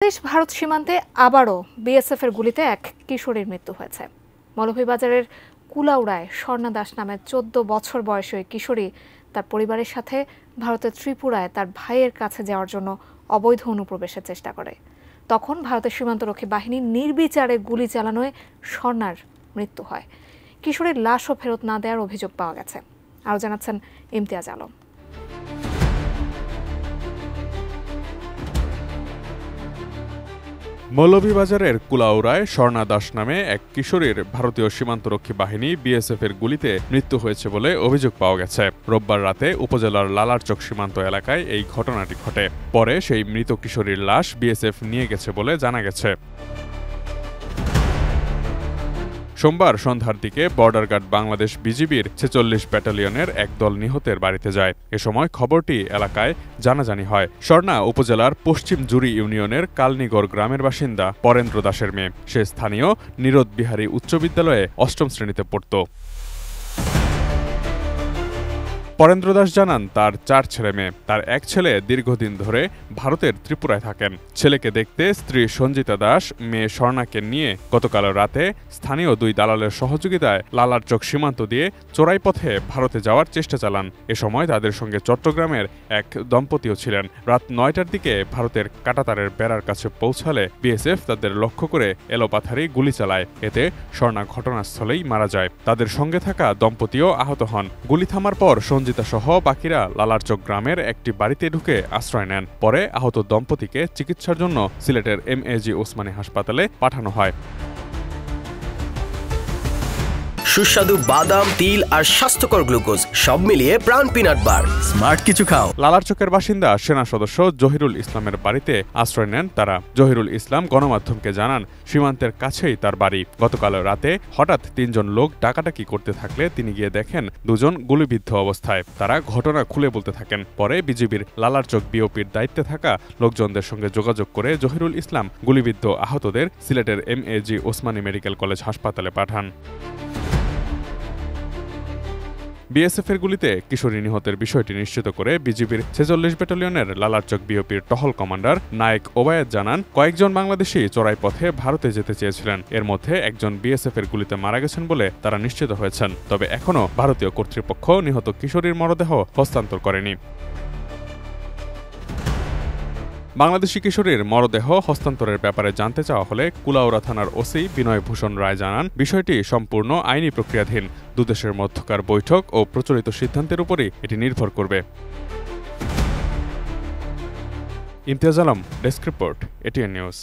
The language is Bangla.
দেশ ভারত সীমান্তে আবারও বিএসএফের গুলিতে এক কিশোরীর মৃত্যু হয়েছে। মৌলভীবাজারের কুলাউড়ায় স্বর্ণা দাস নামে ১৪ বছর বয়সী ওই কিশোরী তার পরিবারের সাথে ভারতের ত্রিপুরায় তার ভাইয়ের কাছে যাওয়ার জন্য অবৈধ অনুপ্রবেশের চেষ্টা করে। তখন ভারতের সীমান্তরক্ষী বাহিনী নির্বিচারে গুলি চালানোয় স্বর্ণার মৃত্যু হয়। কিশোরীর লাশও ফেরত না দেওয়ার অভিযোগ পাওয়া গেছে। আরও জানাচ্ছেন ইমতিয়াজ আলম। মৌলভীবাজারের কুলাউড়ায় স্বর্ণা দাস নামে এক কিশোরীর ভারতীয় সীমান্তরক্ষী বাহিনী বিএসএফের গুলিতে মৃত্যু হয়েছে বলে অভিযোগ পাওয়া গেছে। রোববার রাতে উপজেলার লালারচক সীমান্ত এলাকায় এই ঘটনাটি ঘটে। পরে সেই মৃত কিশোরীর লাশ বিএসএফ নিয়ে গেছে বলে জানা গেছে। সোমবার সন্ধ্যার দিকে বর্ডার গার্ড বাংলাদেশ বিজিবির ৪৬ ব্যাটালিয়নের একদল নিহতের বাড়িতে যায়। এ সময় খবরটি এলাকায় জানাজানি হয়। স্বর্ণা উপজেলার পশ্চিম জুরি ইউনিয়নের কালনিগড় গ্রামের বাসিন্দা পরেন্দ্র দাসের মেয়ে। সে স্থানীয় নিরোদ বিহারী উচ্চ বিদ্যালয়ে ৮ম শ্রেণীতে পড়ত। পরেন্দ্র দাস জানান, তার ৪ ছেলে মেয়ে। তার এক ছেলে দীর্ঘদিন ধরে ভারতের ত্রিপুরায় থাকেন। ছেলেকে দেখতে স্ত্রী সঞ্জিতা দাস মেয়ে স্বর্ণাকে নিয়ে গতকাল রাতে স্থানীয় ২ দালালের সহযোগিতায় লালারচক সীমান্ত দিয়ে চোরাই পথে ভারতে যাওয়ার চেষ্টা চালান। এ সময় তাদের সঙ্গে চট্টগ্রামের এক দম্পতিও ছিলেন। রাত ৯টার দিকে ভারতের কাঁটাতারের বেড়ার কাছে পৌঁছালে বিএসএফ তাদের লক্ষ্য করে এলোপাথারি গুলি চালায়। এতে স্বর্ণা ঘটনাস্থলেই মারা যায়। তাদের সঙ্গে থাকা দম্পতিও আহত হন। গুলি থামার পর সহ বাকিরা লালারচক গ্রামের একটি বাড়িতে ঢুকে আশ্রয় নেন। পরে আহত দম্পতিকে চিকিৎসার জন্য সিলেটের এমএজি ওসমানী হাসপাতালে পাঠানো হয়। সুস্বাদু বাদাম, তিল আর স্বাস্থ্যকর গ্লুকোজ সব মিলিয়ে প্রাণ পিনাট বার। স্মার্ট কিছু খাও। লালারচকের বাসিন্দা সেনা সদস্য জহিরুল ইসলামের বাড়িতে আশ্রয় নেন তারা। জহিরুল ইসলাম গণমাধ্যমকে জানান, সীমান্তের কাছেই তার বাড়ি। গতকাল রাতে হঠাৎ ৩ জন লোক ডাকাডাকি করতে থাকলে তিনি গিয়ে দেখেন ২ জন গুলিবিদ্ধ অবস্থায়। তারা ঘটনা খুলে বলতে থাকেন। পরে বিজিবির লালারচক বিওপির দায়িত্বে থাকা লোকজনদের সঙ্গে যোগাযোগ করে জহিরুল ইসলাম গুলিবিদ্ধ আহতদের সিলেটের এমএজি ওসমানী মেডিকেল কলেজ হাসপাতালে পাঠান। বিএসএফের গুলিতে কিশোরী নিহতের বিষয়টি নিশ্চিত করে বিজিবির ৪৬ ব্যাটালিয়নের লালারচক বিওপির টহল কমান্ডার নায়েক ওবায়েদ জানান, কয়েকজন বাংলাদেশি চোরাই পথে ভারতে যেতে চেয়েছিলেন। এর মধ্যে একজন বিএসএফের গুলিতে মারা গেছেন বলে তারা নিশ্চিত হয়েছেন। তবে এখনও ভারতীয় কর্তৃপক্ষ নিহত কিশোরীর মরদেহ হস্তান্তর করেনি। বাংলাদেশি কিশোরীর মরদেহ হস্তান্তরের ব্যাপারে জানতে চাওয়া হলে কুলাউড়া থানার ওসি বিনয় ভূষণ রায় জানান, বিষয়টি সম্পূর্ণ আইনি প্রক্রিয়াধীন। দুদেশের মধ্যকার বৈঠক ও প্রচলিত সিদ্ধান্তের উপরই এটি নির্ভর করবে। Imtiaz Alam, desk report, ATN news.